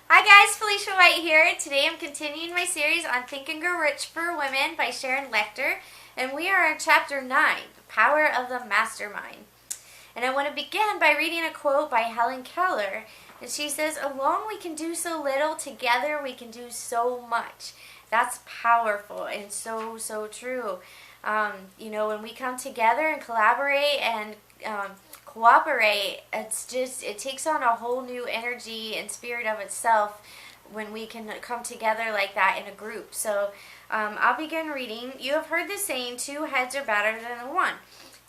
Hi guys, Felicia White here. Today I'm continuing my series on Think and Grow Rich for Women by Sharon Lechter, and we are in Chapter 9, The Power of the Mastermind. And I want to begin by reading a quote by Helen Keller, and she says, "Alone we can do so little, together we can do so much." That's powerful and so true. When we come together and collaborate and cooperate, it takes on a whole new energy and spirit of itself when we can come together like that in a group. So I'll begin reading. "You have heard the saying, 2 heads are better than one.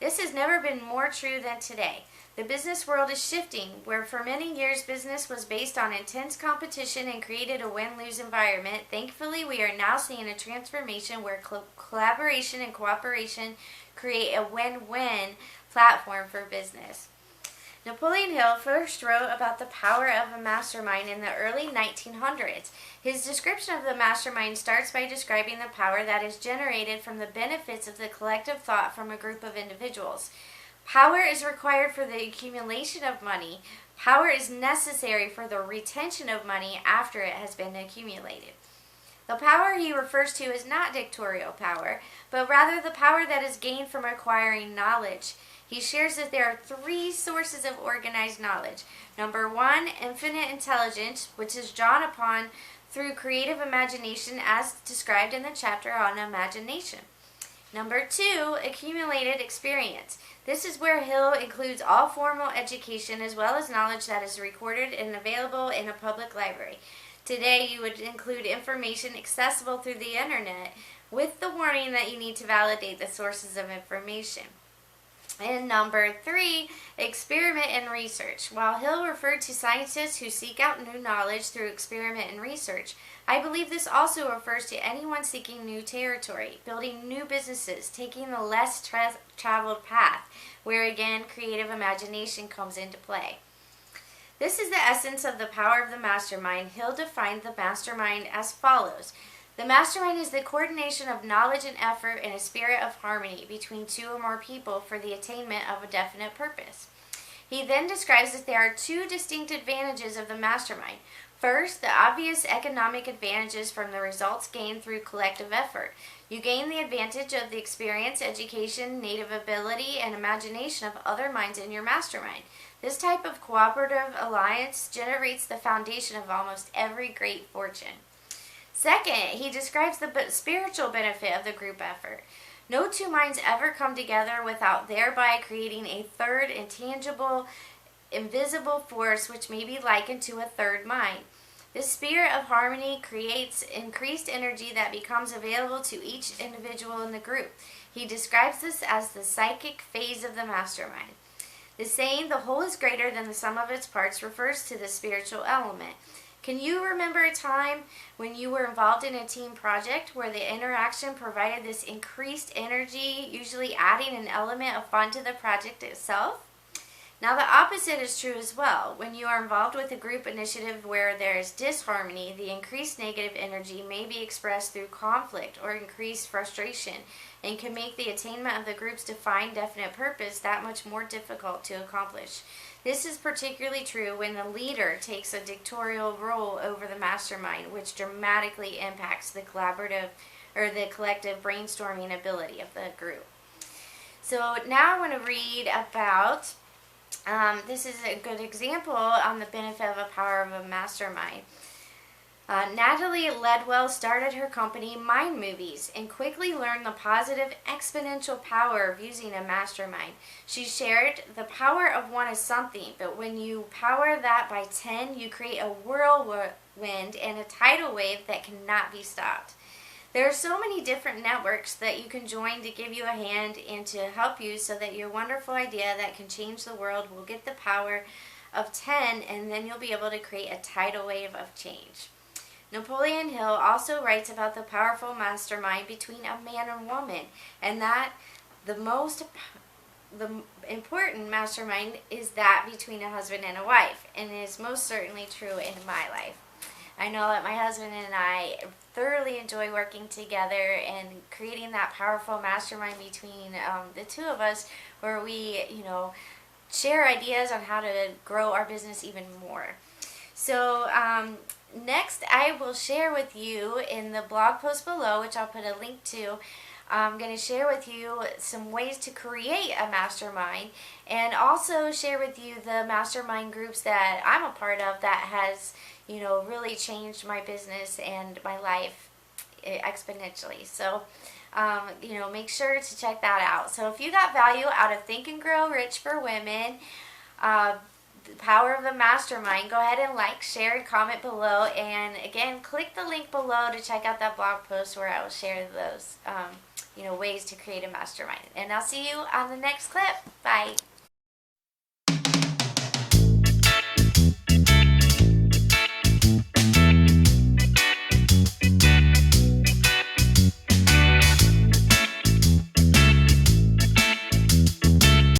This has never been more true than today. The business world is shifting, where for many years business was based on intense competition and created a win-lose environment. Thankfully, we are now seeing a transformation where collaboration and cooperation create a win-win platform for business." Napoleon Hill first wrote about the power of a mastermind in the early 1900s. His description of the mastermind starts by describing the power that is generated from the benefits of the collective thought from a group of individuals. Power is required for the accumulation of money. Power is necessary for the retention of money after it has been accumulated. The power he refers to is not dictatorial power, but rather the power that is gained from acquiring knowledge. He shares that there are 3 sources of organized knowledge. Number 1, infinite intelligence, which is drawn upon through creative imagination as described in the chapter on imagination. Number 2, accumulated experience. This is where Hill includes all formal education as well as knowledge that is recorded and available in a public library. Today, you would include information accessible through the internet with the warning that you need to validate the sources of information. And number 3, experiment and research. While Hill referred to scientists who seek out new knowledge through experiment and research, I believe this also refers to anyone seeking new territory, building new businesses, taking the less traveled path, where again creative imagination comes into play. This is the essence of the power of the mastermind. Hill defined the mastermind as follows. The mastermind is the coordination of knowledge and effort in a spirit of harmony between 2 or more people for the attainment of a definite purpose. He then describes that there are 2 distinct advantages of the mastermind. First, the obvious economic advantages from the results gained through collective effort. You gain the advantage of the experience, education, native ability, and imagination of other minds in your mastermind. This type of cooperative alliance generates the foundation of almost every great fortune. Second, he describes the spiritual benefit of the group effort. No 2 minds ever come together without thereby creating a third intangible, invisible force which may be likened to a third mind. This spirit of harmony creates increased energy that becomes available to each individual in the group. He describes this as the psychic phase of the mastermind. The saying, "the whole is greater than the sum of its parts," refers to the spiritual element. Can you remember a time when you were involved in a team project where the interaction provided this increased energy, usually adding an element of fun to the project itself? Now the opposite is true as well. When you are involved with a group initiative where there is disharmony, the increased negative energy may be expressed through conflict or increased frustration and can make the attainment of the group's defined definite purpose that much more difficult to accomplish. This is particularly true when the leader takes a dictatorial role over the mastermind, which dramatically impacts the collaborative or the collective brainstorming ability of the group. So now I want to read about, this is a good example on the benefit of a power of a mastermind. Natalie Ledwell started her company Mind Movies and quickly learned the positive exponential power of using a mastermind. She shared, "The power of 1 is something, but when you power that by 10, you create a whirlwind and a tidal wave that cannot be stopped." There are so many different networks that you can join to give you a hand and to help you so that your wonderful idea that can change the world will get the power of 10, and then you'll be able to create a tidal wave of change. Napoleon Hill also writes about the powerful mastermind between a man and woman, and that the important mastermind is that between a husband and a wife, and it is most certainly true in my life. I know that my husband and I thoroughly enjoy working together and creating that powerful mastermind between the 2 of us, where we, share ideas on how to grow our business even more. So next I will share with you in the blog post below, which I'll put a link to. I'm going to share with you some ways to create a mastermind, and also share with you the mastermind groups that I'm a part of that has, really changed my business and my life exponentially. So, make sure to check that out. So if you got value out of Think and Grow Rich for Women, the power of the mastermind, go ahead and like, share, and comment below. And again, click the link below to check out that blog post where I will share those, ways to create a mastermind. And I'll see you on the next clip. Bye.